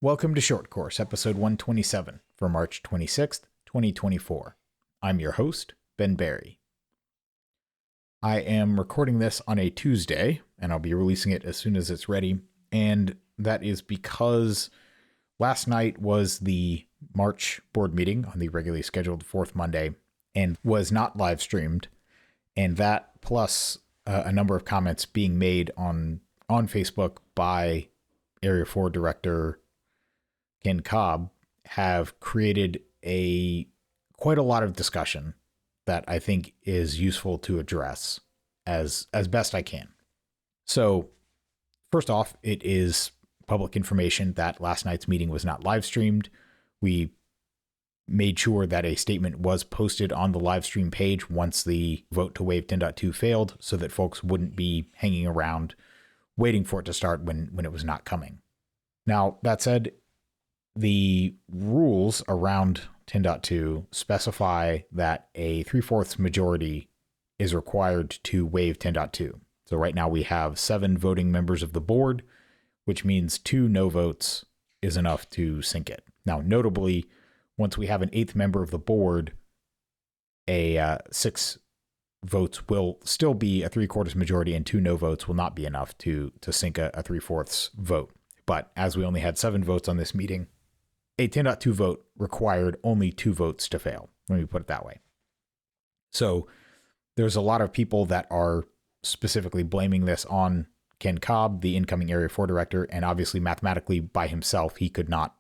Welcome to Short Course, episode 127 for March 26th, 2024. I'm your host, Ben Barry. I am recording this on a Tuesday, and I'll be releasing it as soon as it's ready, and that is because last night was the March board meeting on the regularly scheduled fourth Monday and was not live streamed, and that plus a number of comments being made on Facebook by Area 4 Director Ken Cobb have created quite a lot of discussion that I think is useful to address as best I can. So first off, it is public information that last night's meeting was not live streamed. We made sure that a statement was posted on the live stream page once the vote to waive 10.2 failed, so that folks wouldn't be hanging around waiting for it to start when it was not coming. Now, that said, the rules around 10.2 specify that a 3/4 majority is required to waive 10.2. So right now we have 7 voting members of the board, which means 2 no votes is enough to sink it. Now, notably, once we have an 8th member of the board, 6 votes will still be a 3/4 majority, and 2 no votes will not be enough to sink a 3/4 vote. But as we only had 7 votes on this meeting, a 10.2 vote required only 2 votes to fail. Let me put it that way. So there's a lot of people that are specifically blaming this on Ken Cobb, the incoming Area 4 director, and obviously mathematically by himself, he could not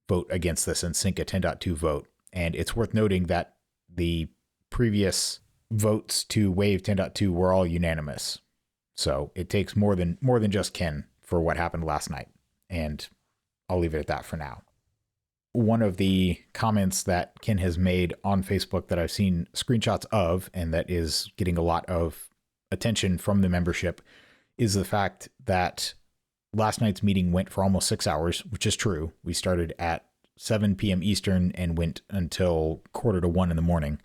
vote against this and sink a 10.2 vote. And it's worth noting that the previous votes to waive 10.2 were all unanimous. So it takes more than just Ken for what happened last night. And I'll leave it at that for now. One of the comments that Ken has made on Facebook that I've seen screenshots of, and that is getting a lot of attention from the membership, is the fact that last night's meeting went for almost 6 hours, which is true. We started at 7 p.m. Eastern and went until 12:45 in the morning,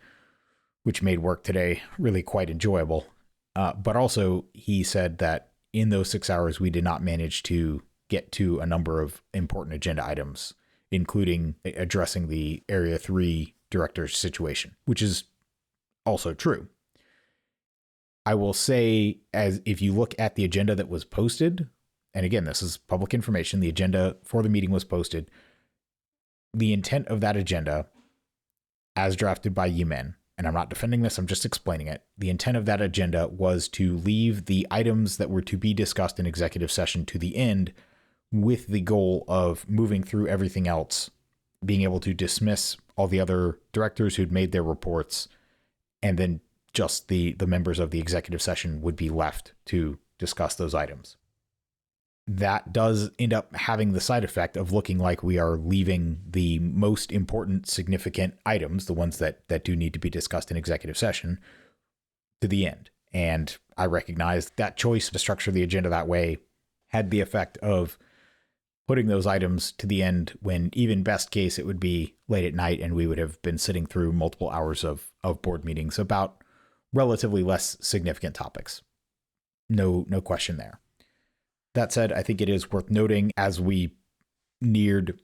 which made work today really quite enjoyable. But also he said that in those 6 hours, we did not manage to get to a number of important agenda items, including addressing the Area 3 director's situation, which is also true. I will say, as if you look at the agenda that was posted, and again, this is public information, the agenda for the meeting was posted. The intent of that agenda, as drafted by UMen, and I'm not defending this, I'm just explaining it. The intent of that agenda was to leave the items that were to be discussed in executive session to the end, with the goal of moving through everything else, being able to dismiss all the other directors who'd made their reports, and then just the members of the executive session would be left to discuss those items. That does end up having the side effect of looking like we are leaving the most important, significant items, the ones that do need to be discussed in executive session, to the end. And I recognize that choice to structure the agenda that way had the effect of putting those items to the end when, even best case, it would be late at night and we would have been sitting through multiple hours of board meetings about relatively less significant topics. No question there. That said, I think it is worth noting, as we neared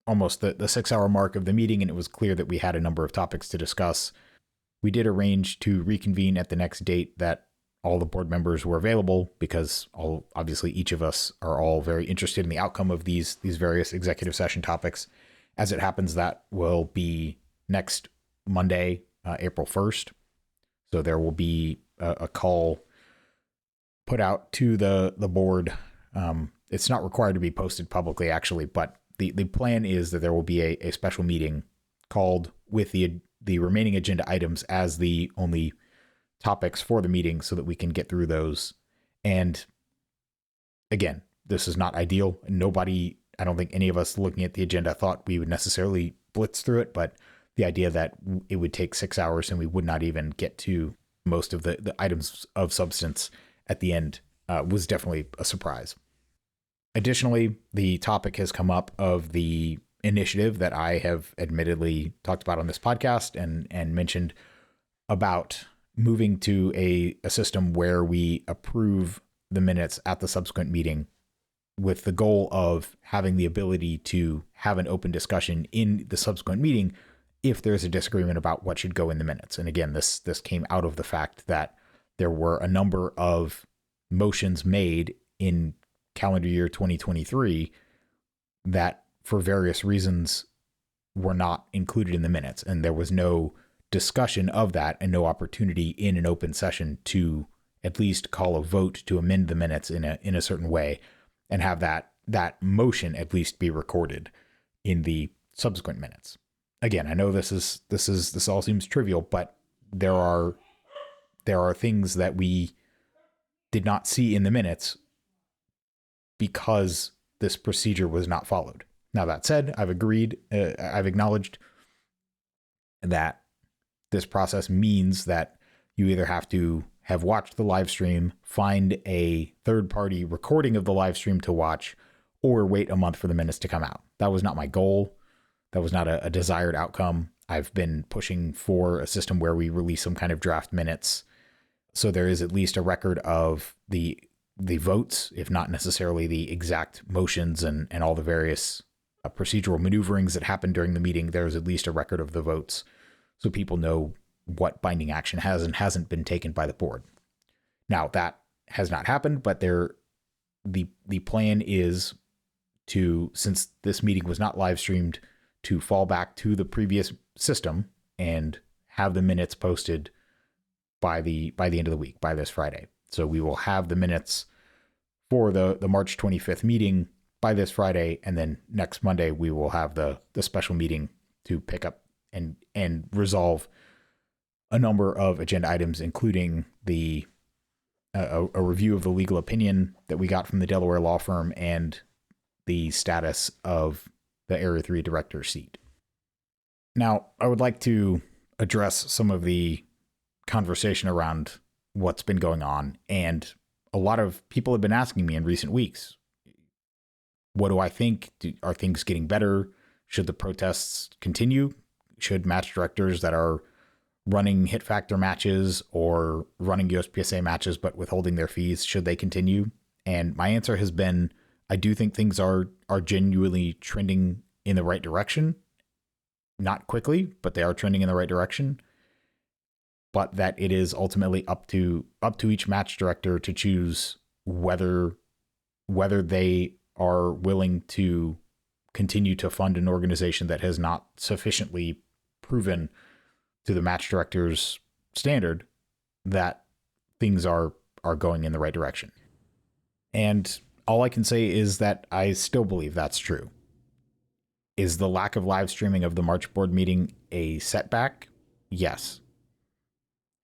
almost the 6-hour mark of the meeting and it was clear that we had a number of topics to discuss, we did arrange to reconvene at the next date that all the board members were available, because obviously each of us are all very interested in the outcome of these various executive session topics. As it happens, that will be next Monday, April 1st. So there will be a call put out to the board. It's not required to be posted publicly, actually, but the plan is that there will be a special meeting called with the remaining agenda items as the only topics for the meeting, so that we can get through those. And again, this is not ideal. Nobody, I don't think any of us looking at the agenda thought we would necessarily blitz through it, but the idea that it would take 6 hours and we would not even get to most of the items of substance at the end was definitely a surprise. Additionally, the topic has come up of the initiative that I have admittedly talked about on this podcast and mentioned about moving to a system where we approve the minutes at the subsequent meeting with the goal of having the ability to have an open discussion in the subsequent meeting if there's a disagreement about what should go in the minutes. And again, this came out of the fact that there were a number of motions made in calendar year 2023 that for various reasons were not included in the minutes. And there was no discussion of that and no opportunity in an open session to at least call a vote to amend the minutes in a certain way and have that motion at least be recorded in the subsequent minutes. Again, I know this all seems trivial, but there are things that we did not see in the minutes because this procedure was not followed. Now, that said, I've acknowledged that this process means that you either have to have watched the live stream, find a third-party recording of the live stream to watch, or wait a month for the minutes to come out. That was not my goal. That was not a desired outcome. I've been pushing for a system where we release some kind of draft minutes, so there is at least a record of the votes, if not necessarily the exact motions and all the various procedural maneuverings that happened during the meeting. There's at least a record of the votes, so people know what binding action has and hasn't been taken by the board. Now, that has not happened, but the plan is to, since this meeting was not live streamed, to fall back to the previous system and have the minutes posted by the end of the week, by this Friday. So we will have the minutes for the March 25th meeting by this Friday, and then next Monday we will have the special meeting to pick up and resolve a number of agenda items, including a review of the legal opinion that we got from the Delaware law firm and the status of the Area 3 director seat. Now, I would like to address some of the conversation around what's been going on. And a lot of people have been asking me in recent weeks, what do I think? Are things getting better? Should the protests continue? Should match directors that are running hit factor matches or running USPSA matches but withholding their fees, should they continue? And my answer has been, I do think things are genuinely trending in the right direction. Not quickly, but they are trending in the right direction. But that it is ultimately up to each match director to choose whether they are willing to continue to fund an organization that has not sufficiently proven to the match director's standard that things are going in the right direction. And all I can say is that I still believe that's true. Is the lack of live streaming of the March board meeting a setback? Yes.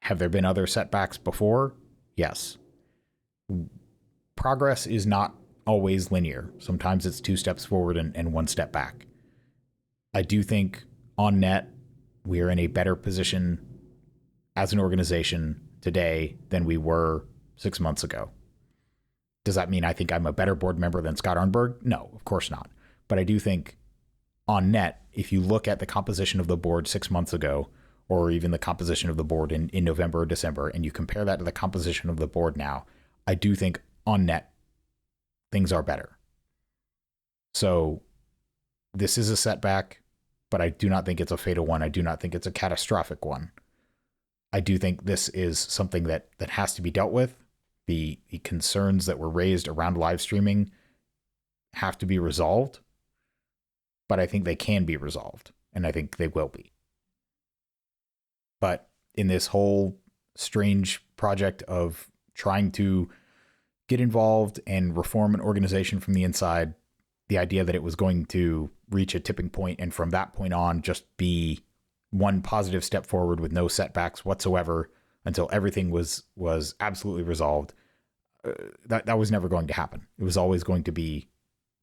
Have there been other setbacks before? Yes. Progress is not always linear. Sometimes it's 2 steps forward and 1 step back. I do think on net, we are in a better position as an organization today than we were 6 months ago. Does that mean I think I'm a better board member than Scott Arnberg? No, of course not. But I do think on net, if you look at the composition of the board 6 months ago, or even the composition of the board in November or December, and you compare that to the composition of the board now, I do think on net, things are better. So this is a setback, but I do not think it's a fatal one. I do not think it's a catastrophic one. I do think this is something that has to be dealt with. The concerns that were raised around live streaming have to be resolved, but I think they can be resolved, and I think they will be. But in this whole strange project of trying to get involved and reform an organization from the inside, the idea that it was going to reach a tipping point and from that point on just be one positive step forward with no setbacks whatsoever until everything was absolutely resolved, that was never going to happen. It was always going to be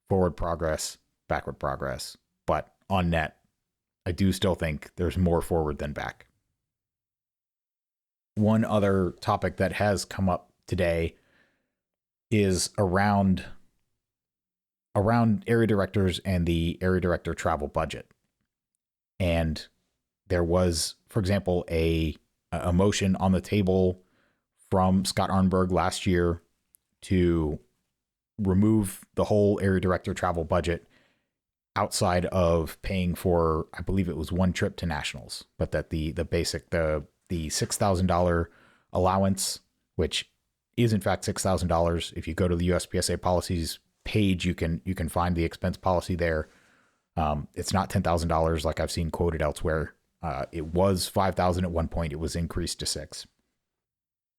forward progress, backward progress. But on net, I do still think there's more forward than back. One other topic that has come up today is around area directors and the area director travel budget. And there was, for example, a motion on the table from Scott Arnberg last year to remove the whole area director travel budget outside of paying for, I believe it was one trip to nationals, but that the $6,000 allowance, which is in fact $6,000. If you go to the USPSA policies page, you can find the expense policy there. It's not $10,000 like I've seen quoted elsewhere. It was $5,000 at one point. It was increased to $6,000.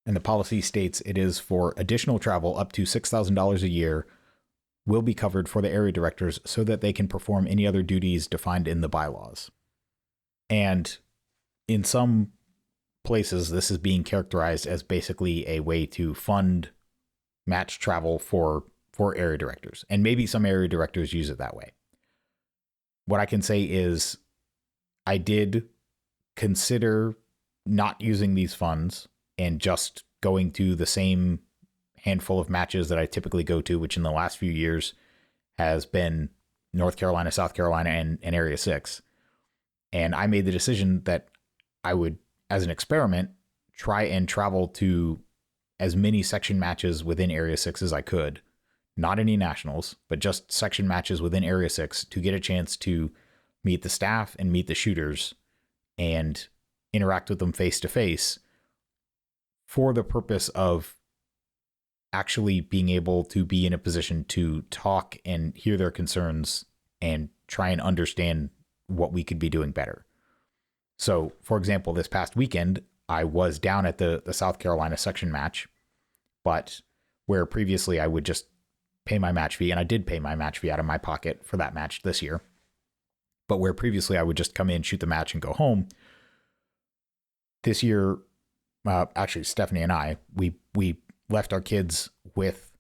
And the policy states it is for additional travel up to $6,000 a year will be covered for the area directors so that they can perform any other duties defined in the bylaws. And in some places, this is being characterized as basically a way to fund match travel for area directors. And maybe some area directors use it that way. What I can say is I did consider not using these funds and just going to the same handful of matches that I typically go to, which in the last few years has been North Carolina, South Carolina, and Area 6. And I made the decision that I would, as an experiment, try and travel to as many section matches within Area 6 as I could. Not any nationals, but just section matches within Area 6 to get a chance to meet the staff and meet the shooters and interact with them face to face, for the purpose of actually being able to be in a position to talk and hear their concerns and try and understand what we could be doing better. So, for example, this past weekend, I was down at the South Carolina section match, but where previously I would just pay my match fee, and I did pay my match fee out of my pocket for that match this year, but where previously I would just come in, shoot the match, and go home, this year, actually, Stephanie and I, we left our kids with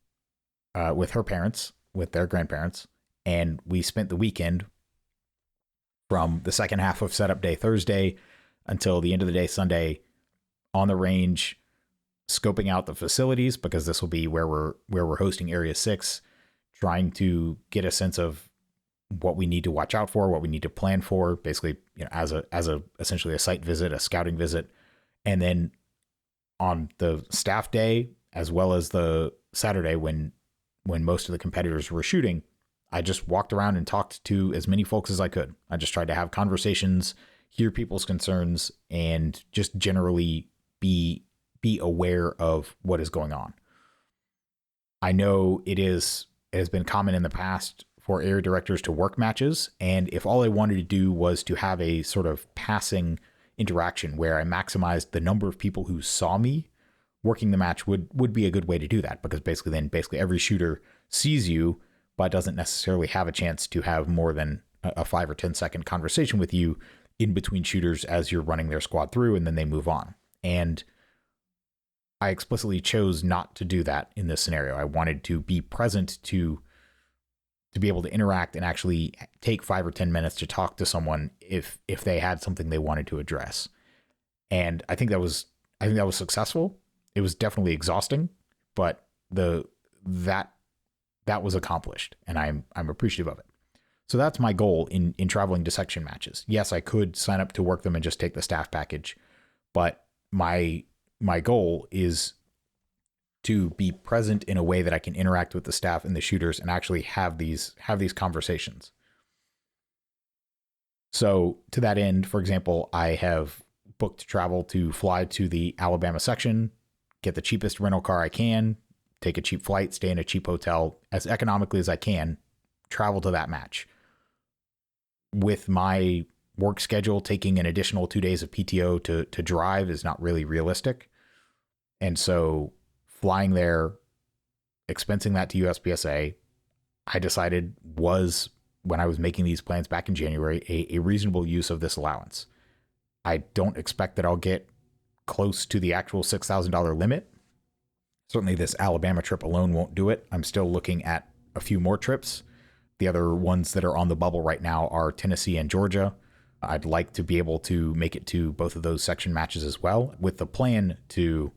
her parents, with their grandparents, and we spent the weekend from the second half of setup day Thursday until the end of the day Sunday on the range, scoping out the facilities, because this will be where we're hosting Area 6, trying to get a sense of what we need to watch out for, what we need to plan for, basically, as a essentially a site visit, a scouting visit. And then on the staff day, as well as the Saturday when most of the competitors were shooting, I just walked around and talked to as many folks as I could. I just tried to have conversations, hear people's concerns, and just generally be aware of what is going on. I know it has been common in the past for area directors to work matches, and if all I wanted to do was to have a sort of passing interaction where I maximized the number of people who saw me working the match, would be a good way to do that, because basically every shooter sees you but doesn't necessarily have a chance to have more than a 5 or 10 second conversation with you in between shooters as you're running their squad through, and then they move on. And I explicitly chose not to do that in this scenario. I wanted to be present to be able to interact and actually take 5 or 10 minutes to talk to someone if they had something they wanted to address. And I think that was successful. It was definitely exhausting, but that was accomplished, and I'm appreciative of it. So that's my goal in traveling to section matches. Yes, I could sign up to work them and just take the staff package, but my goal is to be present in a way that I can interact with the staff and the shooters and actually have these conversations. So to that end, for example, I have booked travel to fly to the Alabama section, get the cheapest rental car I can, take a cheap flight, stay in a cheap hotel as economically as I can, travel to that match. With my work schedule, taking an additional 2 days of PTO to drive is not really realistic. And so flying there, expensing that to USPSA, I decided was, when I was making these plans back in January, a reasonable use of this allowance. I don't expect that I'll get close to the actual $6,000 limit. Certainly this Alabama trip alone won't do it. I'm still looking at a few more trips. The other ones that are on the bubble right now are Tennessee and Georgia. I'd like to be able to make it to both of those section matches as well, with the plan to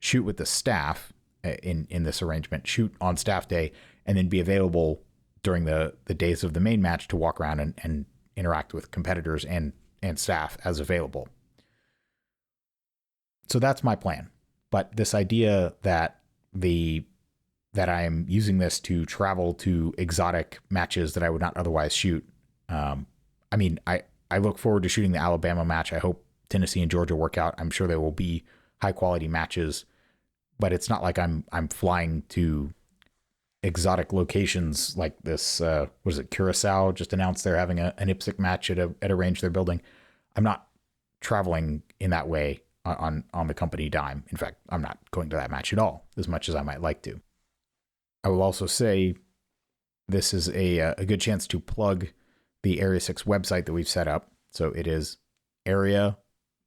shoot with the staff in this arrangement, shoot on staff day, and then be available during the days of the main match to walk around and interact with competitors and staff as available. So that's my plan. But this idea that the that I am using this to travel to exotic matches that I would not otherwise shoot. I mean, I look forward to shooting the Alabama match. I hope Tennessee and Georgia work out. I'm sure they will be high quality matches, but it's not like I'm flying to exotic locations like this. What is it? Curacao just announced they're having an IPSC match at a range they're building. I'm not traveling in that way on the company dime. In fact, I'm not going to that match at all, as much as I might like to. I will also say this is a good chance to plug the Area 6 website that we've set up. So it is area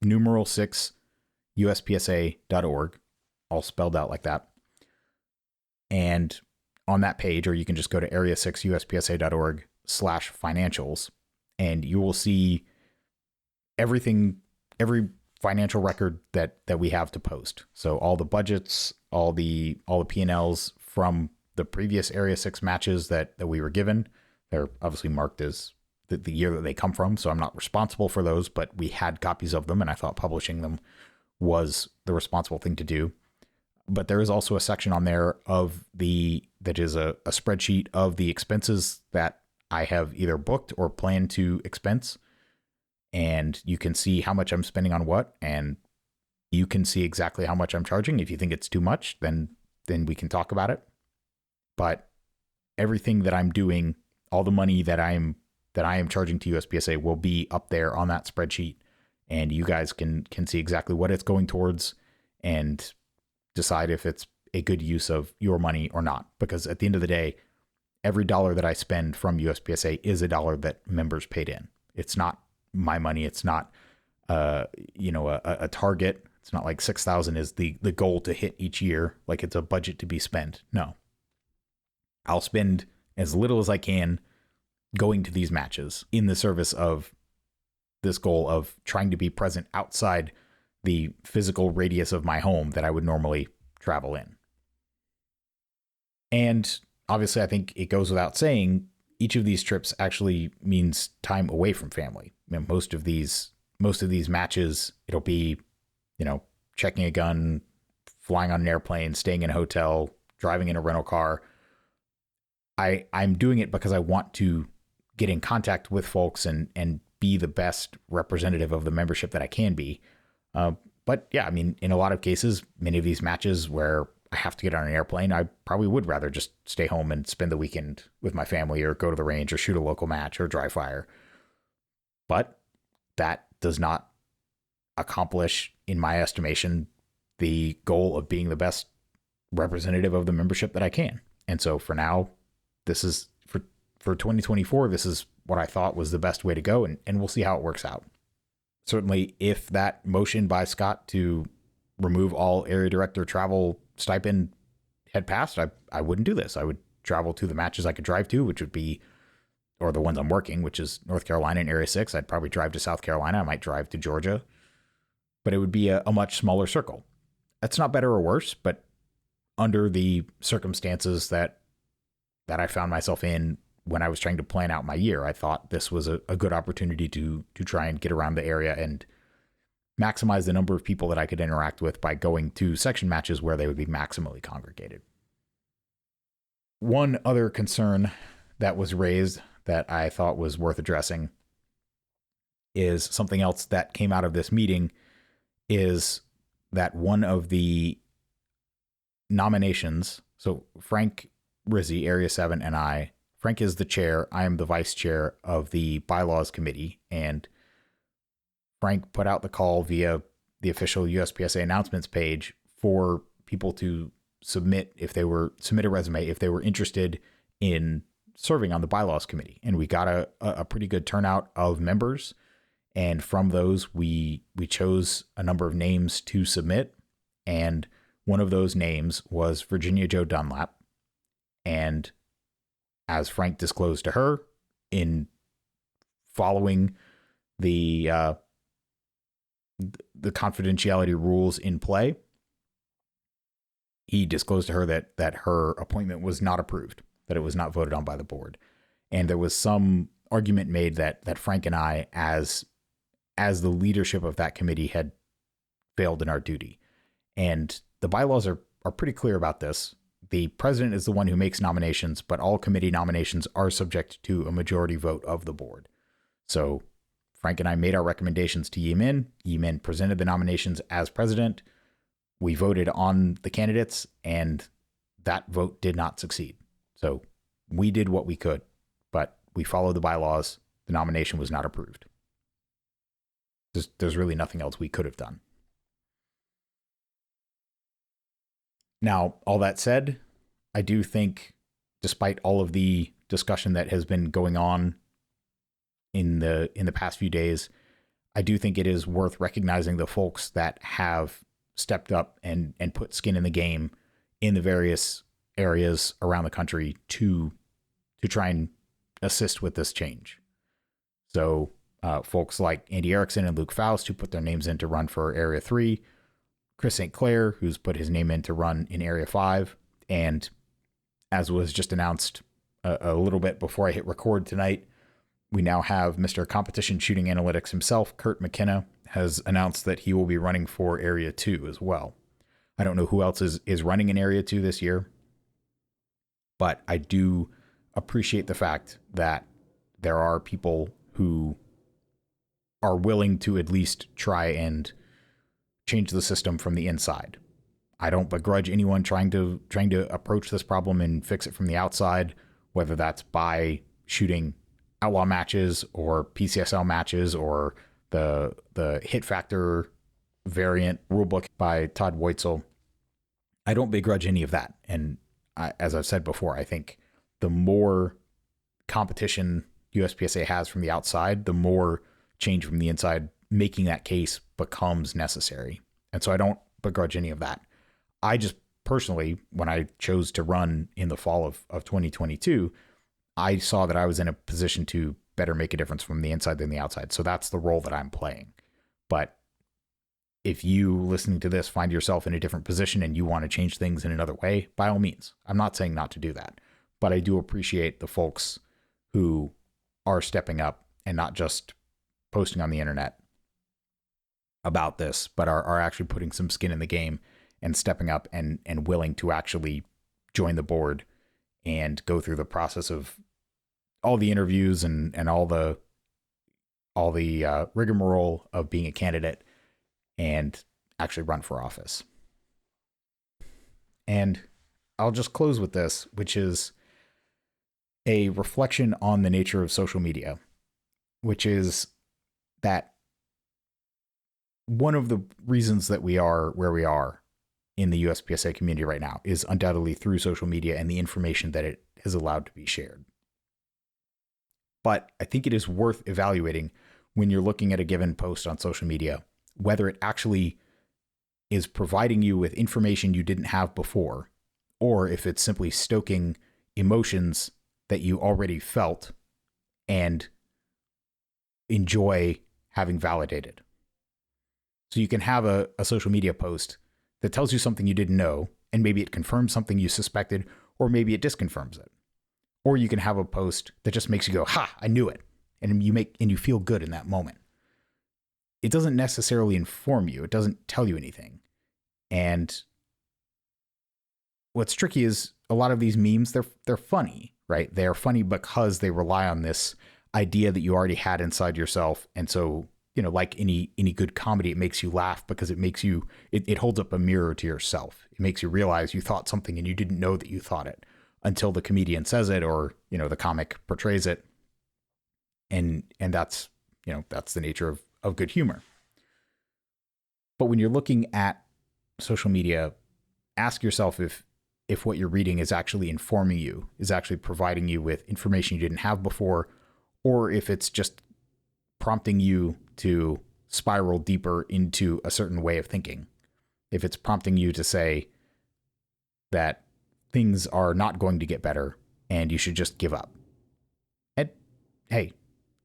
numeral 6 USPSA.org, all spelled out like that. And on that page, or you can just go to area6uspsa.org/financials, and you will see everything, every financial record that we have to post. So all the budgets, all the P&Ls from the previous Area 6 matches that we were given. They're obviously marked as the year that they come from, so I'm not responsible for those, but we had copies of them, and I thought publishing them was the responsible thing to do. But there is also a section on there that is a spreadsheet of the expenses that I have either booked or plan to expense. And you can see how much I'm spending on what, and you can see exactly how much I'm charging. If you think it's too much, then we can talk about it. But everything that I'm doing, all the money that I am charging to USPSA will be up there on that spreadsheet, and you guys can see exactly what it's going towards and decide if it's a good use of your money or not. Because at the end of the day, every dollar that I spend from USPSA is a dollar that members paid in. It's not my money. It's not, a target. It's not like 6,000 is the goal to hit each year. Like it's a budget to be spent. No, I'll spend as little as I can going to these matches in the service of this goal of trying to be present outside the physical radius of my home that I would normally travel in. And obviously, I think it goes without saying, each of these trips actually means time away from family. I mean, most of these matches, it'll be, checking a gun, flying on an airplane, staying in a hotel, driving in a rental car. I'm doing it because I want to get in contact with folks and be the best representative of the membership that I can be. But yeah, I mean, in a lot of cases, many of these matches where I have to get on an airplane, I probably would rather just stay home and spend the weekend with my family, or go to the range, or shoot a local match, or dry fire. But that does not accomplish, in my estimation, the goal of being the best representative of the membership that I can. And so for now, this is for 2024, this is what I thought was the best way to go, and we'll see how it works out. Certainly, if that motion by Scott to remove all area director travel stipend had passed, I wouldn't do this. I would travel to the matches I could drive to, which would be, or the ones I'm working, which is North Carolina and Area 6. I'd probably drive to South Carolina. I might drive to Georgia, but it would be a much smaller circle. That's not better or worse, but under the circumstances that I found myself in when I was trying to plan out my year, I thought this was a good opportunity to try and get around the area and maximize the number of people that I could interact with by going to section matches where they would be maximally congregated. One other concern that was raised that I thought was worth addressing is something else that came out of this meeting, is that one of the nominations, so Frank Rizzi, Area 7, and Frank is the chair. I am the vice chair of the bylaws committee, and Frank put out the call via the official USPSA announcements page for people to submit a resume if they were interested in serving on the bylaws committee. And we got a pretty good turnout of members. And from those, we chose a number of names to submit. And one of those names was Virginia Jo Dunlap. And as Frank disclosed to her, in following the confidentiality rules in play, he disclosed to her that her appointment was not approved, that it was not voted on by the board. And there was some argument made that Frank and I, as the leadership of that committee, had failed in our duty. And the bylaws are pretty clear about this. the president is the one who makes nominations, but all committee nominations are subject to a majority vote of the board. So Frank and I made our recommendations to Yi-Min. Yi-Min presented the nominations as president. We voted on the candidates, and that vote did not succeed. So we did what we could, but we followed the bylaws. The nomination was not approved. There's really nothing else we could have done. Now, all that said, I do think, despite all of the discussion that has been going on in the past few days, I do think it is worth recognizing the folks that have stepped up and put skin in the game in the various areas around the country to try and assist with this change. So folks like Andy Erickson and Luke Faust, who put their names in to run for Area 3, Chris St. Clair, who's put his name in to run in Area 5, and as was just announced a little bit before I hit record tonight, we now have Mr. Competition Shooting Analytics himself, Kurt McKenna, has announced that he will be running for Area 2 as well. I don't know who else is running in Area 2 this year, but I do appreciate the fact that there are people who are willing to at least try and change the system from the inside. I don't begrudge anyone trying to approach this problem and fix it from the outside, whether that's by shooting outlaw matches or PCSL matches or the hit factor variant rulebook by Todd Weitzel. I don't begrudge any of that. And as I've said before, I think the more competition USPSA has from the outside, the more change from the inside making that case becomes necessary. And so I don't begrudge any of that. I just personally, when I chose to run in the fall of 2022, I saw that I was in a position to better make a difference from the inside than the outside. So that's the role that I'm playing. But if you listening to this find yourself in a different position and you want to change things in another way, by all means, I'm not saying not to do that, but I do appreciate the folks who are stepping up and not just posting on the internet about this, but are actually putting some skin in the game and stepping up and willing to actually join the board and go through the process of all the interviews and all the rigmarole of being a candidate and actually run for office. And I'll just close with this, which is a reflection on the nature of social media, which is that one of the reasons that we are where we are in the USPSA community right now is undoubtedly through social media and the information that it has allowed to be shared. But I think it is worth evaluating when you're looking at a given post on social media, whether it actually is providing you with information you didn't have before, or if it's simply stoking emotions that you already felt and enjoy having validated. So you can have a social media post that tells you something you didn't know, and maybe it confirms something you suspected, or maybe it disconfirms it. Or you can have a post that just makes you go, "Ha, I knew it," and you feel good in that moment. It doesn't necessarily inform you. It doesn't tell you anything. And what's tricky is a lot of these memes, they're funny, right? They are funny because they rely on this idea that you already had inside yourself. And so, like any good comedy, it makes you laugh because it holds up a mirror to yourself. It makes you realize you thought something and you didn't know that you thought it until the comedian says it, or, the comic portrays it. And that's the nature of good humor. But when you're looking at social media, ask yourself if what you're reading is actually informing you, is actually providing you with information you didn't have before, or if it's just prompting you to spiral deeper into a certain way of thinking. If it's prompting you to say that things are not going to get better and you should just give up. And hey,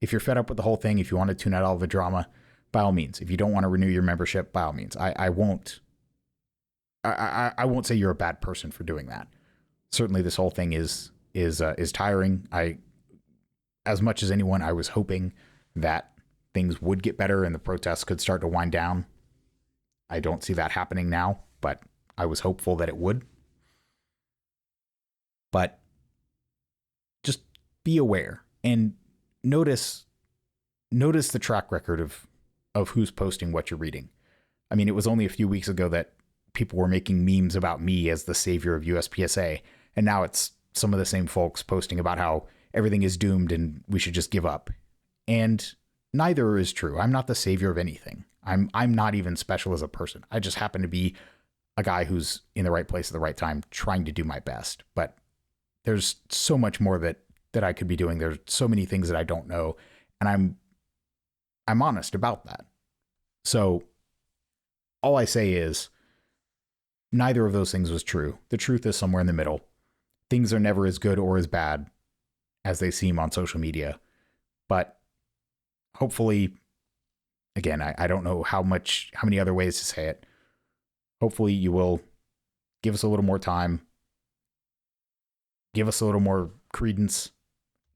if you're fed up with the whole thing, if you want to tune out all the drama, by all means. If you don't want to renew your membership, by all means. I won't say you're a bad person for doing that. Certainly this whole thing is tiring. As much as anyone, I was hoping that things would get better and the protests could start to wind down. I don't see that happening now, but I was hopeful that it would. But just be aware and notice the track record of who's posting what you're reading. I mean, it was only a few weeks ago that people were making memes about me as the savior of USPSA, and now it's some of the same folks posting about how everything is doomed and we should just give up. And neither is true. I'm not the savior of anything. I'm not even special as a person. I just happen to be a guy who's in the right place at the right time, trying to do my best. But there's so much more that I could be doing. There's so many things that I don't know, and I'm honest about that. So all I say is neither of those things was true. The truth is somewhere in the middle. Things are never as good or as bad as they seem on social media. But hopefully, again, I don't know how many other ways to say it. Hopefully you will give us a little more time. Give us a little more credence.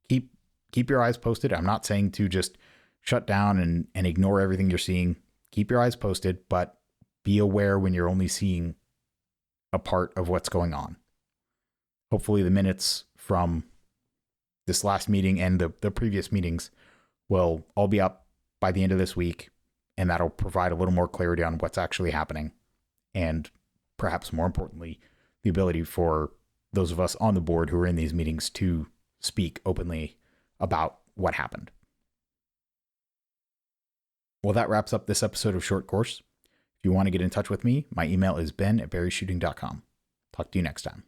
Keep your eyes posted. I'm not saying to just shut down and ignore everything you're seeing. Keep your eyes posted, but be aware when you're only seeing a part of what's going on. Hopefully the minutes from this last meeting and the previous meetings will all be up by the end of this week, and that'll provide a little more clarity on what's actually happening. And perhaps more importantly, the ability for those of us on the board who are in these meetings to speak openly about what happened. Well, that wraps up this episode of Short Course. If you want to get in touch with me, my email is ben@berryshooting.com. Talk to you next time.